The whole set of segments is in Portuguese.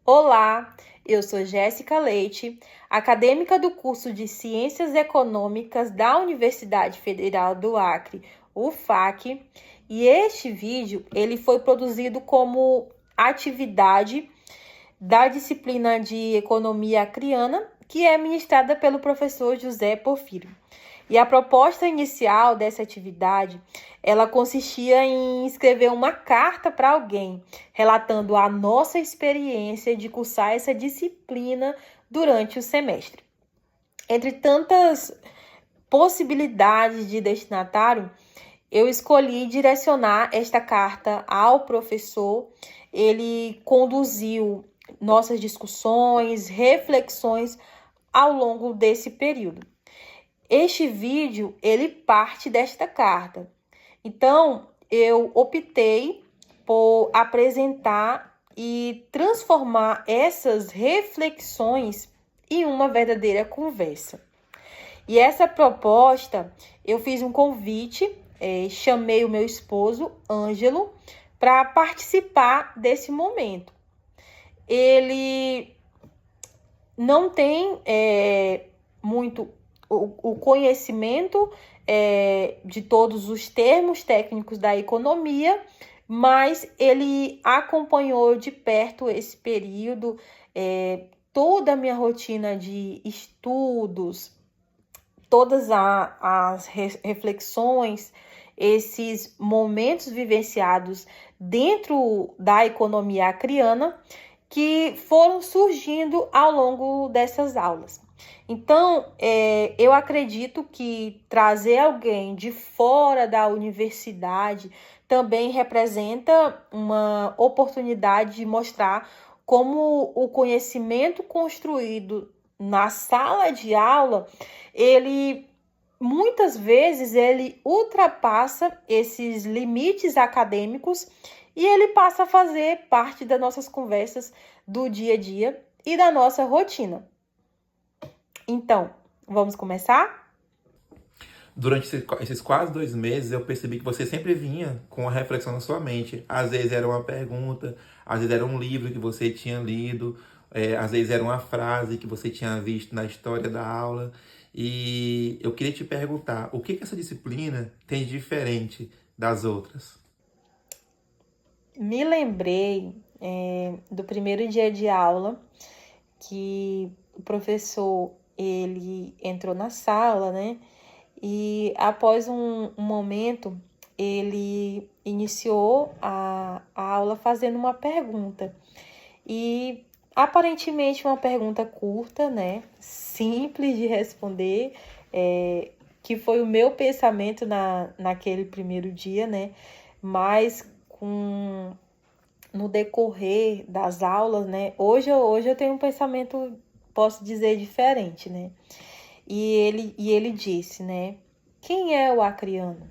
Olá, eu sou Jéssica Leite, acadêmica do curso de Ciências Econômicas da Universidade Federal do Acre, UFAC, e este vídeo ele foi produzido como atividade da disciplina de Economia Acreana, que é ministrada pelo professor José Porfírio. E a proposta inicial dessa atividade, ela consistia em escrever uma carta para alguém, relatando a nossa experiência de cursar essa disciplina durante o semestre. Entre tantas possibilidades de destinatário, eu escolhi direcionar esta carta ao professor. Ele conduziu nossas discussões, reflexões ao longo desse período. Este vídeo, ele parte desta carta. Então, eu optei por apresentar e transformar essas reflexões em uma verdadeira conversa. E essa proposta, eu fiz um convite, chamei o meu esposo, Ângelo, para participar desse momento. Ele não tem muito o conhecimento de todos os termos técnicos da economia, mas ele acompanhou de perto esse período, toda a minha rotina de estudos, todas as reflexões, esses momentos vivenciados dentro da economia acreana que foram surgindo ao longo dessas aulas. Então, eu acredito que trazer alguém de fora da universidade também representa uma oportunidade de mostrar como o conhecimento construído na sala de aula, ele muitas vezes ele ultrapassa esses limites acadêmicos e ele passa a fazer parte das nossas conversas do dia a dia e da nossa rotina. Então, vamos começar? Durante esses quase 2 meses, eu percebi que você sempre vinha com uma reflexão na sua mente. Às vezes era uma pergunta, às vezes era um livro que você tinha lido, às vezes era uma frase que você tinha visto na história da aula. E eu queria te perguntar, o que essa disciplina tem de diferente das outras? Me lembrei do primeiro dia de aula que o professor ele entrou na sala, né? E após um momento, ele iniciou a aula fazendo uma pergunta. E aparentemente uma pergunta curta, né? Simples de responder, que foi o meu pensamento naquele primeiro dia, né? Mas no decorrer das aulas, né? Hoje eu tenho um pensamento, posso dizer, diferente, né? E ele disse, né? Quem é o acreano?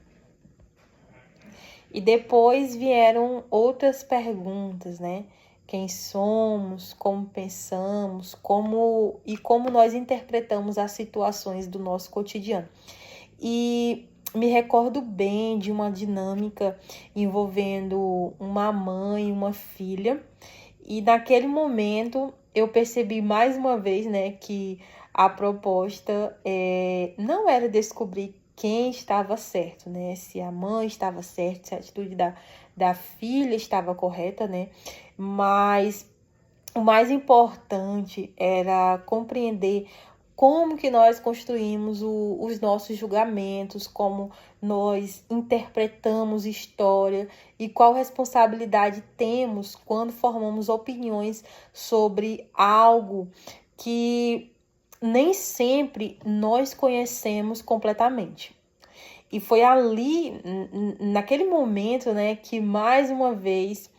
E depois vieram outras perguntas, né? Quem somos, como pensamos, como nós interpretamos as situações do nosso cotidiano. E me recordo bem de uma dinâmica envolvendo uma mãe e uma filha. E naquele momento eu percebi mais uma vez, né, que a proposta não era descobrir quem estava certo, né? Se a mãe estava certa, se a atitude da filha estava correta, né? Mas o mais importante era compreender como que nós construímos os nossos julgamentos, como nós interpretamos história e qual responsabilidade temos quando formamos opiniões sobre algo que nem sempre nós conhecemos completamente. E foi ali, naquele momento, né, que mais uma vez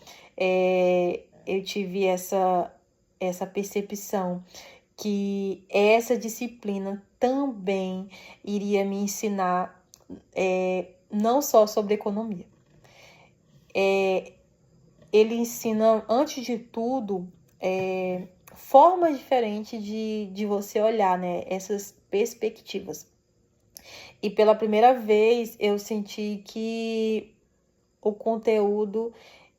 eu tive essa percepção que essa disciplina também iria me ensinar não só sobre economia. Ele ensina, antes de tudo, formas diferentes de você olhar, né, essas perspectivas. E pela primeira vez eu senti que o conteúdo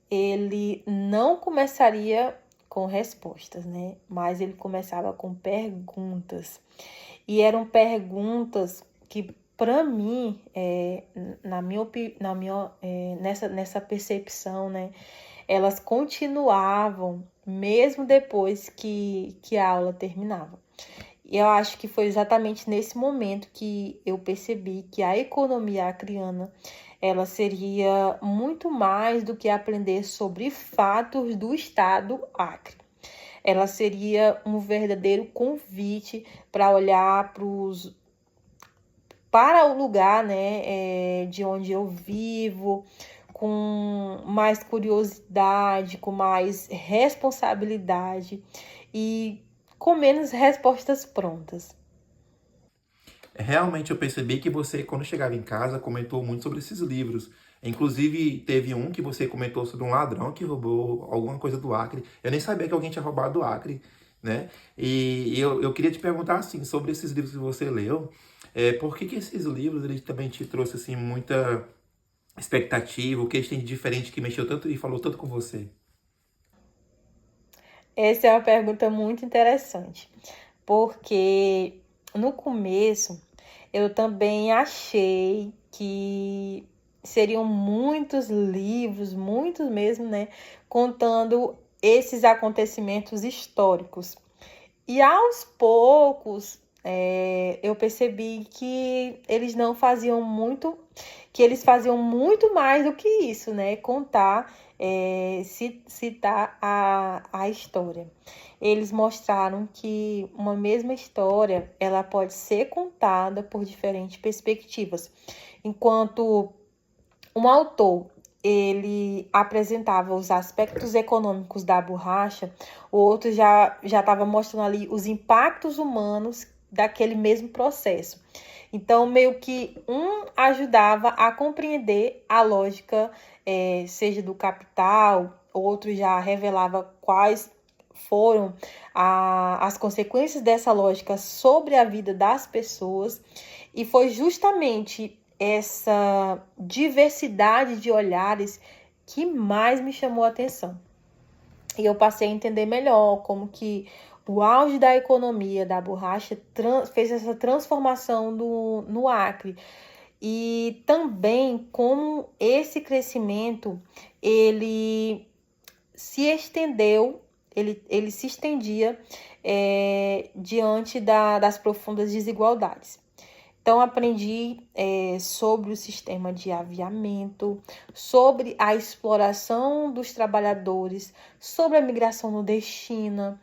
ele não começaria com respostas, né? Mas ele começava com perguntas. E eram perguntas que, para mim, nessa percepção, né? Elas continuavam mesmo depois que a aula terminava. E eu acho que foi exatamente nesse momento que eu percebi que a economia acriana, ela seria muito mais do que aprender sobre fatos do Estado Acre. Ela seria um verdadeiro convite para olhar para o lugar, né, de onde eu vivo, com mais curiosidade, com mais responsabilidade e com menos respostas prontas. Realmente eu percebi que você, quando chegava em casa, comentou muito sobre esses livros. Inclusive, teve um que você comentou sobre um ladrão que roubou alguma coisa do Acre. Eu nem sabia que alguém tinha roubado do Acre, né? E eu queria te perguntar, assim, sobre esses livros que você leu. Por que esses livros, eles também te trouxe, assim, muita expectativa? O que eles têm de diferente que mexeu tanto e falou tanto com você? Essa é uma pergunta muito interessante, porque no começo eu também achei que seriam muitos livros, muitos mesmo, né, contando esses acontecimentos históricos. E aos poucos eu percebi que eles não faziam muito, que eles faziam muito mais do que isso, né? Contar, citar a história. Eles mostraram que uma mesma história, ela pode ser contada por diferentes perspectivas. Enquanto um autor ele apresentava os aspectos econômicos da borracha, o outro já estava mostrando ali os impactos humanos daquele mesmo processo. Então, meio que um ajudava a compreender a lógica, seja do capital, outro já revelava quais foram as consequências dessa lógica sobre a vida das pessoas. E foi justamente essa diversidade de olhares que mais me chamou a atenção. E eu passei a entender melhor como que o auge da economia da borracha fez essa transformação no Acre. E também como esse crescimento, ele se estendeu, ele se estendia diante das profundas desigualdades. Então, aprendi sobre o sistema de aviamento, sobre a exploração dos trabalhadores, sobre a migração nordestina,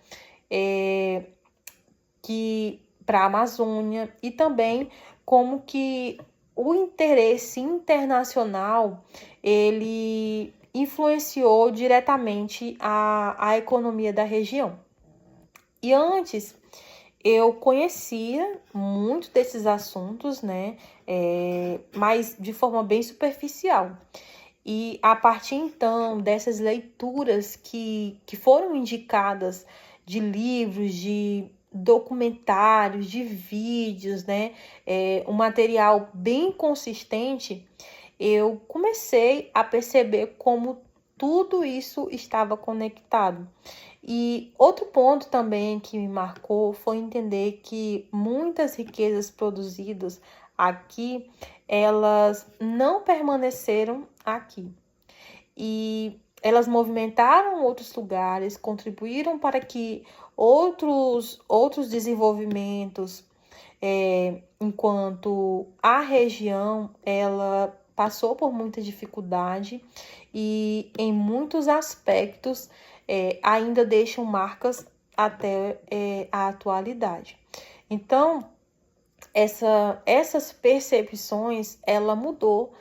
para a Amazônia, e também como que o interesse internacional ele influenciou diretamente a economia da região. E antes eu conhecia muito desses assuntos, né? Mas de forma bem superficial. E a partir então dessas leituras que foram indicadas, de livros, de documentários, de vídeos, né? Um material bem consistente, eu comecei a perceber como tudo isso estava conectado. E outro ponto também que me marcou foi entender que muitas riquezas produzidas aqui, elas não permaneceram aqui. E elas movimentaram outros lugares, contribuíram para que outros desenvolvimentos, enquanto a região, ela passou por muita dificuldade e em muitos aspectos ainda deixam marcas até a atualidade. Então, essas percepções, ela mudou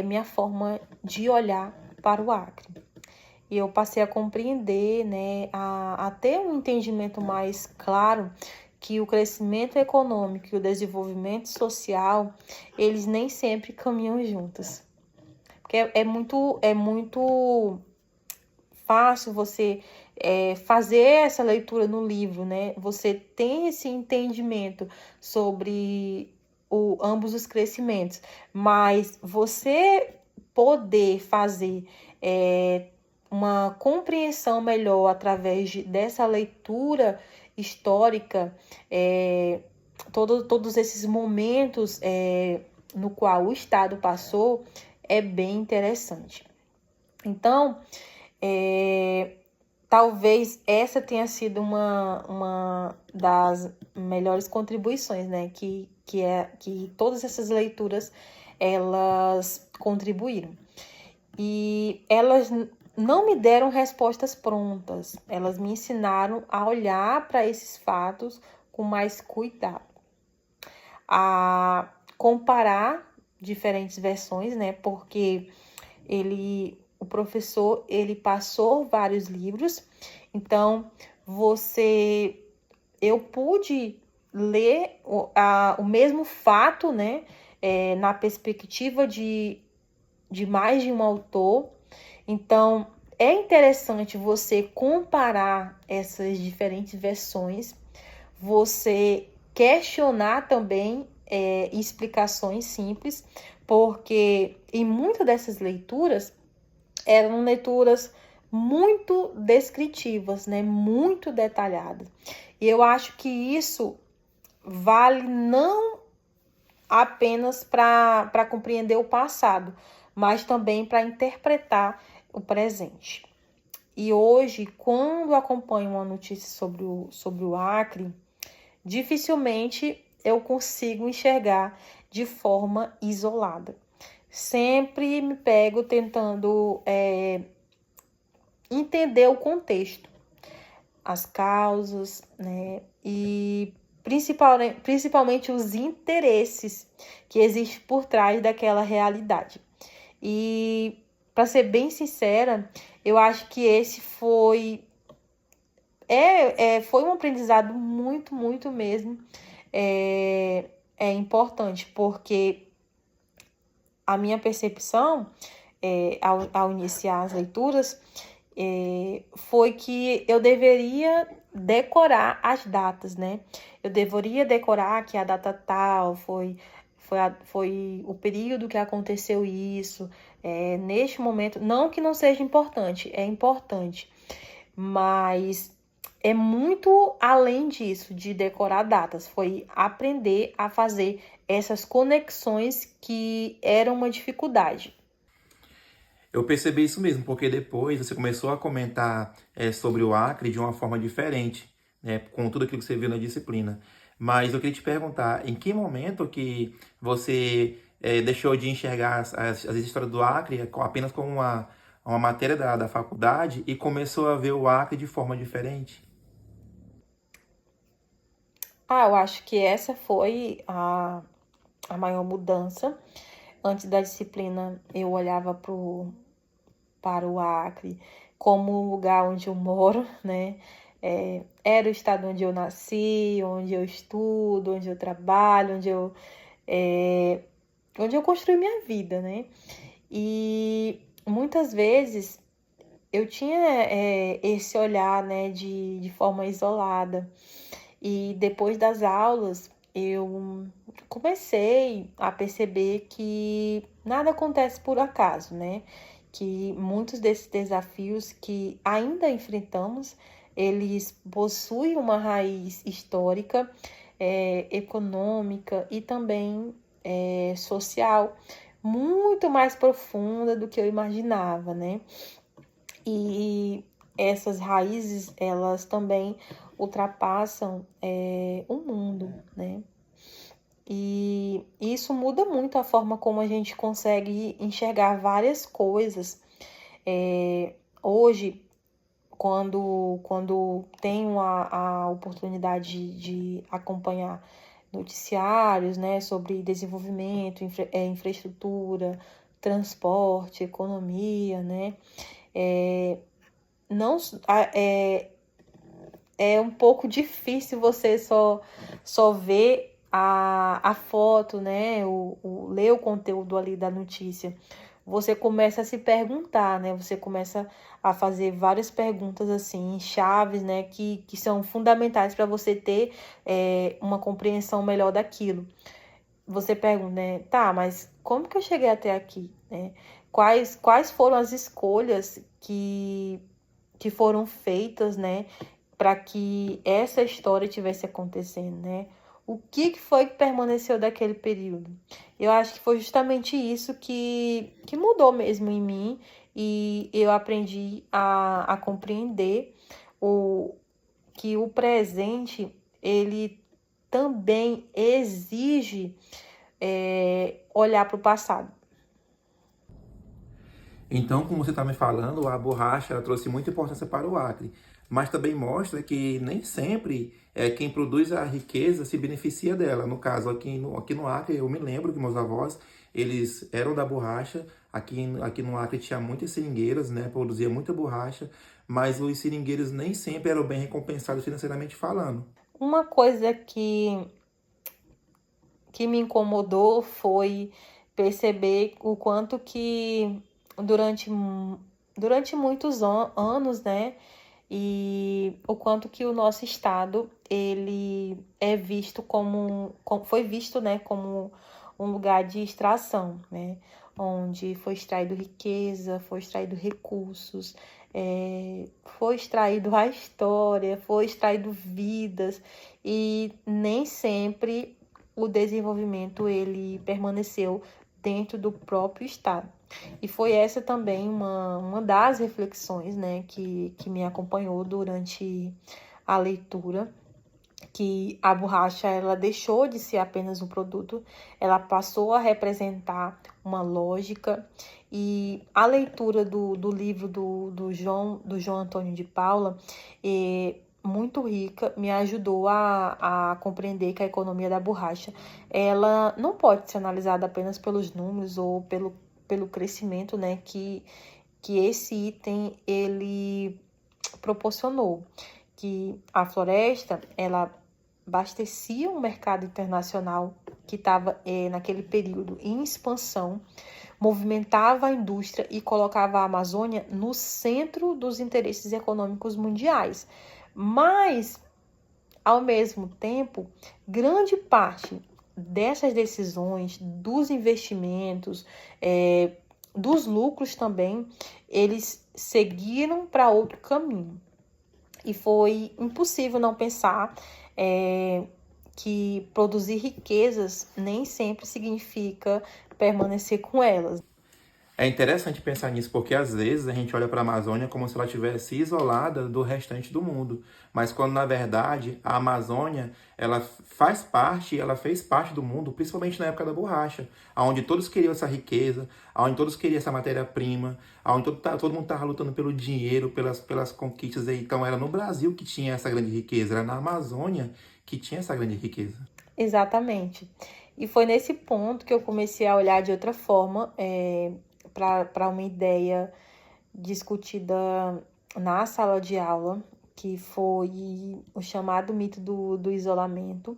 minha forma de olhar para o Acre. E eu passei a compreender, né, a ter um entendimento mais claro que o crescimento econômico e o desenvolvimento social, eles nem sempre caminham juntos. Porque é muito fácil você fazer essa leitura no livro, né? Você tem esse entendimento sobre ambos os crescimentos, mas você poder fazer uma compreensão melhor através dessa leitura histórica, todos esses momentos no qual o Estado passou, é bem interessante. Então, talvez essa tenha sido uma das melhores contribuições, né? Que todas essas leituras, elas contribuíram. E elas não me deram respostas prontas, elas me ensinaram a olhar para esses fatos com mais cuidado, a comparar diferentes versões, né? Porque o professor, ele passou vários livros, então eu pude ler o mesmo fato, né? Na perspectiva de mais de um autor. Então, é interessante você comparar essas diferentes versões, você questionar também explicações simples, porque em muitas dessas leituras eram leituras muito descritivas, né? Muito detalhadas. E eu acho que isso vale não apenas para compreender o passado, mas também para interpretar o presente. E hoje, quando acompanho uma notícia sobre o Acre, dificilmente eu consigo enxergar de forma isolada. Sempre me pego tentando entender o contexto, as causas, né? E principalmente os interesses que existem por trás daquela realidade. E, para ser bem sincera, eu acho que esse foi um aprendizado muito, muito mesmo importante, porque a minha percepção, ao iniciar as leituras, foi que eu deveria decorar as datas, né? Eu deveria decorar que a data tal foi o período que aconteceu isso, neste momento. Não que não seja importante, é importante, mas é muito além disso, de decorar datas. Foi aprender a fazer essas conexões que eram uma dificuldade. Eu percebi isso mesmo, porque depois você começou a comentar sobre o Acre de uma forma diferente, né, com tudo aquilo que você viu na disciplina. Mas eu queria te perguntar, em que momento que você deixou de enxergar as histórias do Acre apenas como uma matéria da faculdade e começou a ver o Acre de forma diferente? Eu acho que essa foi a maior mudança. Antes da disciplina, eu olhava para o Acre como o lugar onde eu moro, né? Era o estado onde eu nasci, onde eu estudo, onde eu trabalho, onde eu construí minha vida, né? E muitas vezes eu tinha esse olhar, né, de forma isolada. E depois das aulas, eu comecei a perceber que nada acontece por acaso, né? Que muitos desses desafios que ainda enfrentamos, eles possuem uma raiz histórica, econômica e também social, muito mais profunda do que eu imaginava, né? E essas raízes, elas também ultrapassam o mundo, né? E isso muda muito a forma como a gente consegue enxergar várias coisas. Hoje, quando tenho a oportunidade de acompanhar noticiários, né, sobre desenvolvimento, infraestrutura, transporte, economia, né, não é um pouco difícil você só ver a foto, né? Ler o conteúdo ali da notícia. Você começa a se perguntar, né? Você começa a fazer várias perguntas assim, chaves, né? Que são fundamentais para você ter uma compreensão melhor daquilo. Você pergunta, né? Tá, mas como que eu cheguei até aqui, né? quais foram as escolhas que foram feitas, né, para que essa história tivesse acontecendo, né? O que foi que permaneceu daquele período? Eu acho que foi justamente isso que mudou mesmo em mim e eu aprendi a compreender que o presente, ele também exige olhar para o passado. Então, como você está me falando, a borracha ela trouxe muita importância para o Acre, mas também mostra que nem sempre quem produz a riqueza se beneficia dela. No caso, aqui no Acre, eu me lembro que meus avós, eles eram da borracha, aqui no Acre tinha muitas seringueiras, né, produzia muita borracha, mas os seringueiros nem sempre eram bem recompensados financeiramente falando. Uma coisa que me incomodou foi perceber o quanto que durante, durante muitos anos, né, e o quanto que o nosso estado ele é visto foi visto, né, como um lugar de extração, né, onde foi extraído riqueza, foi extraído recursos, foi extraído a história, foi extraído vidas e nem sempre o desenvolvimento ele permaneceu dentro do próprio estado. E foi essa também uma das reflexões, né, que me acompanhou durante a leitura, que a borracha ela deixou de ser apenas um produto, ela passou a representar uma lógica, e a leitura do livro do João Antônio de Paula muito rica, me ajudou a compreender que a economia da borracha ela não pode ser analisada apenas pelos números ou pelo crescimento, né, que esse item ele proporcionou, que a floresta ela abastecia um mercado internacional que estava naquele período em expansão, movimentava a indústria e colocava a Amazônia no centro dos interesses econômicos mundiais. Mas, ao mesmo tempo, grande parte dessas decisões, dos investimentos, dos lucros também, eles seguiram para outro caminho. E foi impossível não pensar que produzir riquezas nem sempre significa permanecer com elas. É interessante pensar nisso, porque às vezes a gente olha para a Amazônia como se ela estivesse isolada do restante do mundo. Mas quando na verdade a Amazônia ela faz parte, ela fez parte do mundo, principalmente na época da borracha, onde todos queriam essa riqueza, onde todos queriam essa matéria-prima, onde todo mundo estava lutando pelo dinheiro, pelas conquistas. Então era no Brasil que tinha essa grande riqueza, era na Amazônia que tinha essa grande riqueza. Exatamente. E foi nesse ponto que eu comecei a olhar de outra forma para uma ideia discutida na sala de aula, que foi o chamado mito do isolamento.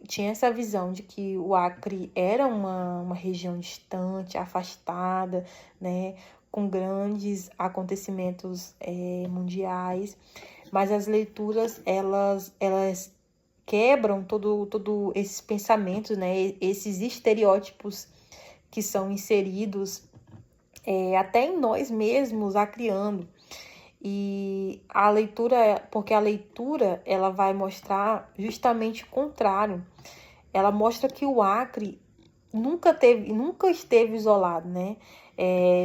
Tinha essa visão de que o Acre era uma região distante, afastada, né, com grandes acontecimentos mundiais, mas as leituras elas quebram todo esses pensamentos, né, esses estereótipos que são inseridos até em nós mesmos, a criando. E a leitura, porque a leitura ela vai mostrar justamente o contrário. Ela mostra que o Acre nunca esteve isolado, né?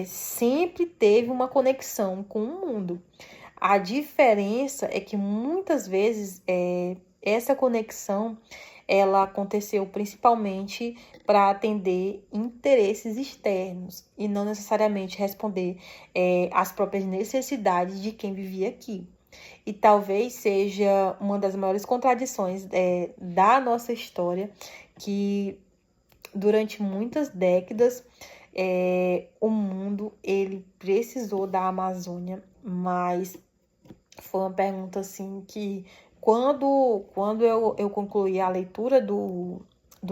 Sempre teve uma conexão com o mundo. A diferença é que muitas vezes essa conexão ela aconteceu principalmente para atender interesses externos e não necessariamente responder às próprias necessidades de quem vivia aqui. E talvez seja uma das maiores contradições da nossa história, que durante muitas décadas o mundo ele precisou da Amazônia, mas foi uma pergunta assim que quando eu concluí a leitura do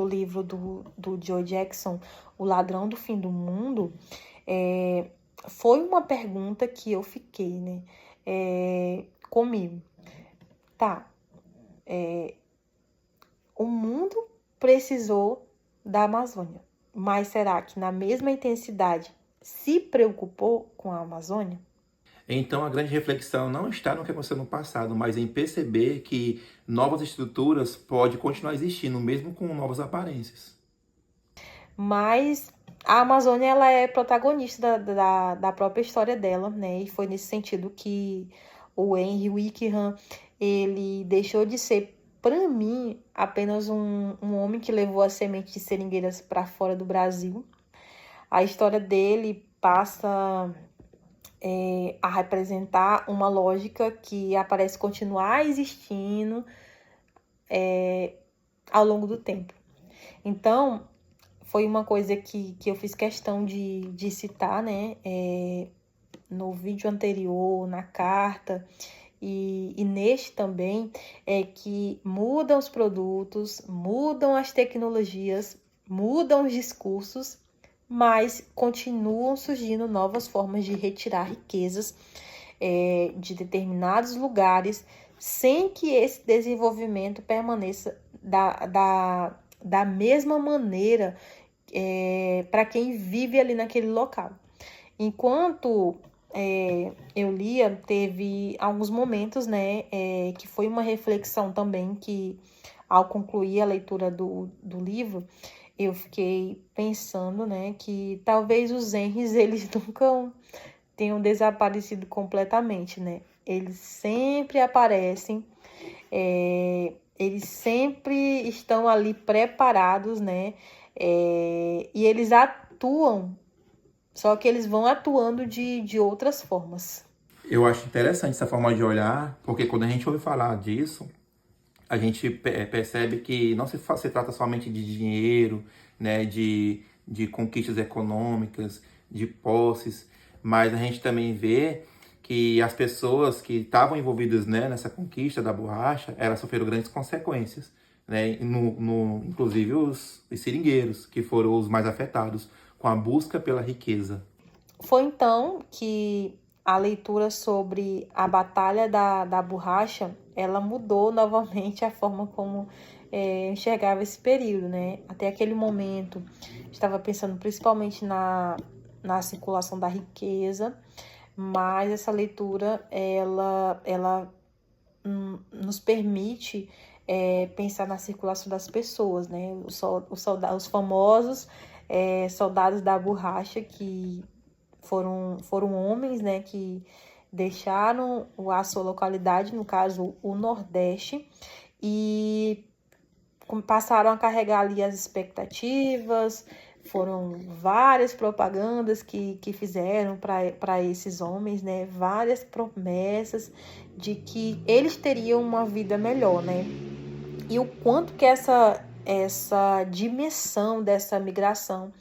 livro do Joe Jackson, O Ladrão do Fim do Mundo, foi uma pergunta que eu fiquei, né, comigo. Tá, o mundo precisou da Amazônia, mas será que na mesma intensidade se preocupou com a Amazônia? Então, a grande reflexão não está no que aconteceu no passado, mas em perceber que novas estruturas podem continuar existindo, mesmo com novas aparências. Mas a Amazônia, ela é protagonista da própria história dela, né? E foi nesse sentido que o Henry Wickham, ele deixou de ser, para mim, apenas um homem que levou as sementes de seringueiras para fora do Brasil. A história dele passa a representar uma lógica que parece continuar existindo ao longo do tempo. Então, foi uma coisa que eu fiz questão de citar, né? No vídeo anterior, na carta e neste também, é que mudam os produtos, mudam as tecnologias, mudam os discursos, mas continuam surgindo novas formas de retirar riquezas de determinados lugares, sem que esse desenvolvimento permaneça da mesma maneira para quem vive ali naquele local. Enquanto eu lia, teve alguns momentos, né, que foi uma reflexão também que, ao concluir a leitura do livro, eu fiquei pensando, né, que talvez os Henrys, eles nunca tenham desaparecido completamente, né? Eles sempre aparecem, eles sempre estão ali preparados, né? E eles atuam, só que eles vão atuando de outras formas. Eu acho interessante essa forma de olhar, porque quando a gente ouve falar disso, a gente percebe que não se trata somente de dinheiro, né, de conquistas econômicas, de posses, mas a gente também vê que as pessoas que estavam envolvidas, né, nessa conquista da borracha, elas sofreram grandes consequências, né, inclusive os seringueiros, que foram os mais afetados com a busca pela riqueza. Foi então que a leitura sobre a Batalha da Borracha, ela mudou novamente a forma como enxergava esse período, né? Até aquele momento, estava pensando principalmente na circulação da riqueza, mas essa leitura, ela nos permite pensar na circulação das pessoas, né? Os famosos soldados da borracha, que foram homens, né, que deixaram a sua localidade, no caso o Nordeste, e passaram a carregar ali as expectativas. Foram várias propagandas que fizeram para esses homens, né? Várias promessas de que eles teriam uma vida melhor, né? E o quanto que essa dimensão dessa migração,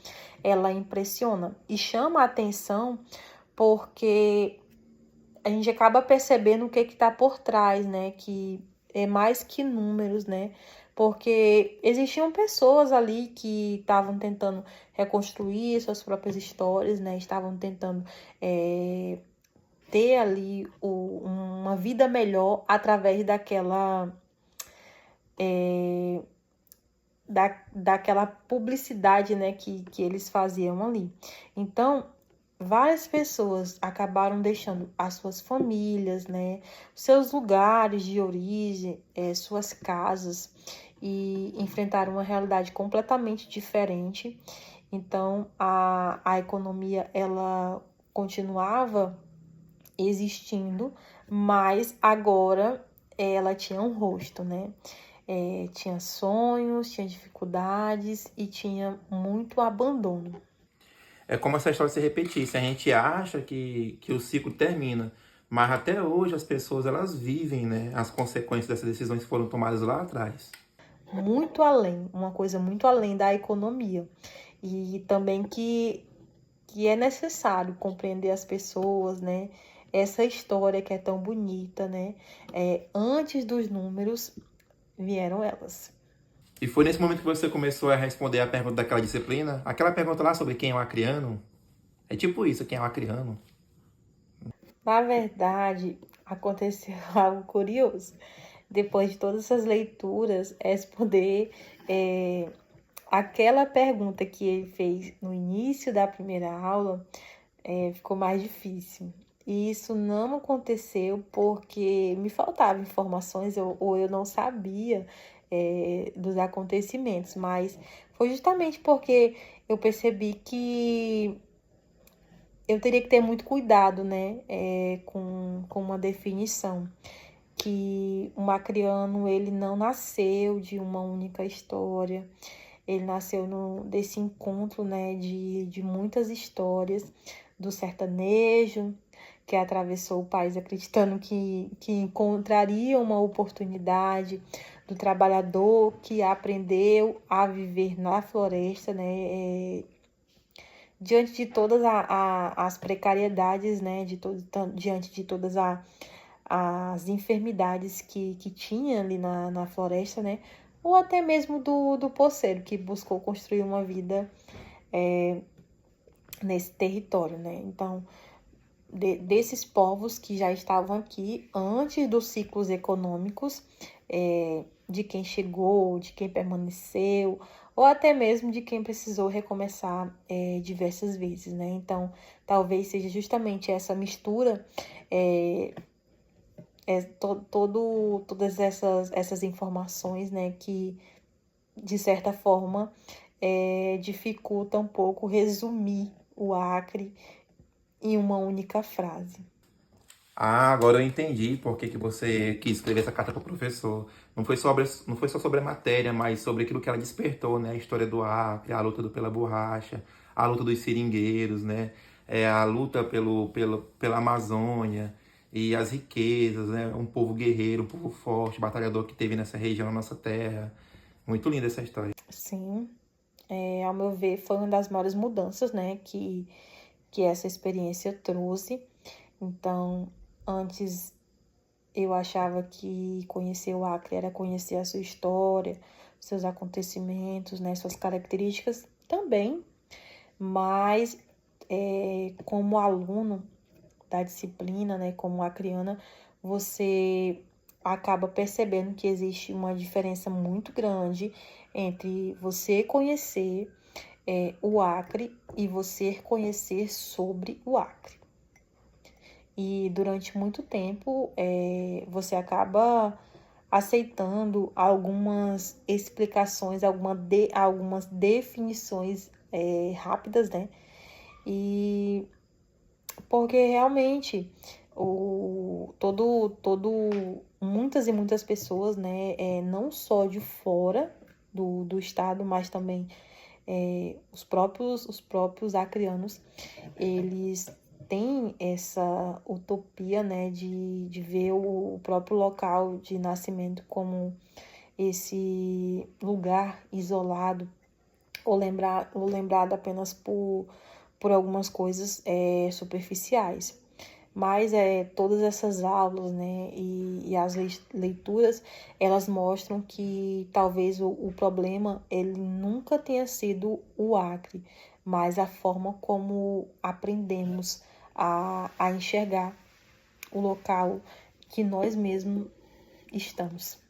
ela impressiona e chama a atenção, porque a gente acaba percebendo o que está por trás, né? Que é mais que números, né? Porque existiam pessoas ali que estavam tentando reconstruir suas próprias histórias, né? Estavam tentando ter ali uma vida melhor através daquela publicidade, né, que eles faziam ali. Então, várias pessoas acabaram deixando as suas famílias, né, seus lugares de origem, suas casas, e enfrentaram uma realidade completamente diferente. Então, a economia, ela continuava existindo, mas agora ela tinha um rosto, né? Tinha sonhos, tinha dificuldades e tinha muito abandono. É como se a história se repetisse. A gente acha que o ciclo termina, mas até hoje as pessoas elas vivem, né, as consequências dessas decisões que foram tomadas lá atrás. Muito além, uma coisa muito além da economia. E também que é necessário compreender as pessoas, né? Essa história que é tão bonita, né? Antes dos números vieram elas. E foi nesse momento que você começou a responder a pergunta daquela disciplina? Aquela pergunta lá sobre quem é o acriano? É tipo isso, quem é o acriano? Na verdade, aconteceu algo curioso. Depois de todas essas leituras, poder aquela pergunta que ele fez no início da primeira aula ficou mais difícil. E isso não aconteceu porque me faltavam informações ou eu não sabia dos acontecimentos, mas foi justamente porque eu percebi que eu teria que ter muito cuidado, né, com uma definição, que o Macriano, ele não nasceu de uma única história, ele nasceu desse encontro, né, de muitas histórias, do sertanejo, que atravessou o país acreditando que encontraria uma oportunidade, do trabalhador que aprendeu a viver na floresta, né, diante de todas as precariedades, né, diante de todas as enfermidades que tinha ali na floresta, né, ou até mesmo do poceiro, que buscou construir uma vida nesse território, né. Então, desses povos que já estavam aqui antes dos ciclos econômicos, de quem chegou, de quem permaneceu, ou até mesmo de quem precisou recomeçar diversas vezes, né? Então, talvez seja justamente essa mistura, todas essas informações, né, que, de certa forma, dificulta um pouco resumir o Acre em uma única frase. Ah, agora eu entendi por que que você quis escrever essa carta para o professor. Não foi só sobre a matéria, mas sobre aquilo que ela despertou, né? A história do Acre, a luta pela borracha, a luta dos seringueiros, né? A luta pela Amazônia e as riquezas, né? Um povo guerreiro, um povo forte, batalhador que teve nessa região, na nossa terra. Muito linda essa história. Sim, ao meu ver, foi uma das maiores mudanças, né, que essa experiência trouxe. Então, antes eu achava que conhecer o Acre era conhecer a sua história, seus acontecimentos, né, suas características também, mas como aluno da disciplina, né, como acriana, você acaba percebendo que existe uma diferença muito grande entre você conhecer o Acre e você conhecer sobre o Acre. E durante muito tempo você acaba aceitando algumas explicações, algumas definições rápidas, né? E porque realmente muitas e muitas pessoas, né, não só de fora do estado, mas também os próprios acrianos, eles têm essa utopia, né, de ver o próprio local de nascimento como esse lugar isolado, ou lembrado apenas por algumas coisas superficiais. Mas todas essas aulas, né, e as leituras, elas mostram que talvez o problema ele nunca tenha sido o Acre, mas a forma como aprendemos a enxergar o local que nós mesmos estamos.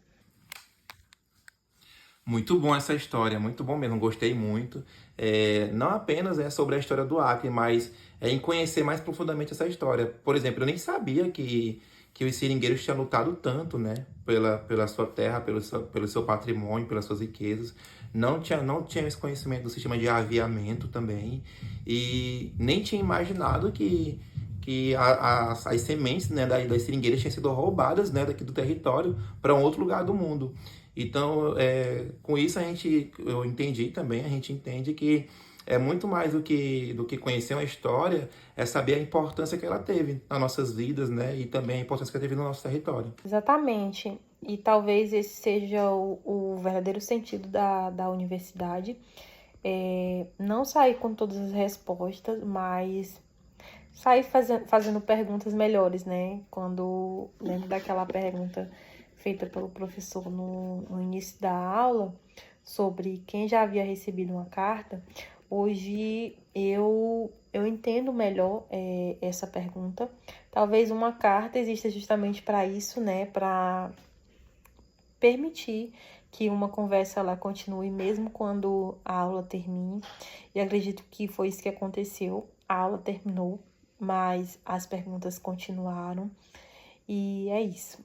Muito bom essa história, muito bom mesmo, gostei muito. Não apenas é sobre a história do Acre, mas em conhecer mais profundamente essa história. Por exemplo, eu nem sabia que os seringueiros tinham lutado tanto, né, pela sua terra, pelo seu patrimônio, pelas suas riquezas. Não tinha esse conhecimento do sistema de aviamento também, e nem tinha imaginado que as sementes, né, das seringueiras tinham sido roubadas, né, daqui do território para um outro lugar do mundo. Então, com isso eu entendi também, a gente entende que é muito mais do que conhecer uma história, é saber a importância que ela teve nas nossas vidas, né? E também a importância que ela teve no nosso território. Exatamente. E talvez esse seja o verdadeiro sentido da universidade. Não sair com todas as respostas, mas sair fazendo perguntas melhores, né? Quando lembro daquela pergunta feita pelo professor no início da aula sobre quem já havia recebido uma carta, hoje eu entendo melhor essa pergunta. Talvez uma carta exista justamente para isso, né? Para permitir que uma conversa ela continue mesmo quando a aula termine. E acredito que foi isso que aconteceu. A aula terminou, mas as perguntas continuaram. E é isso.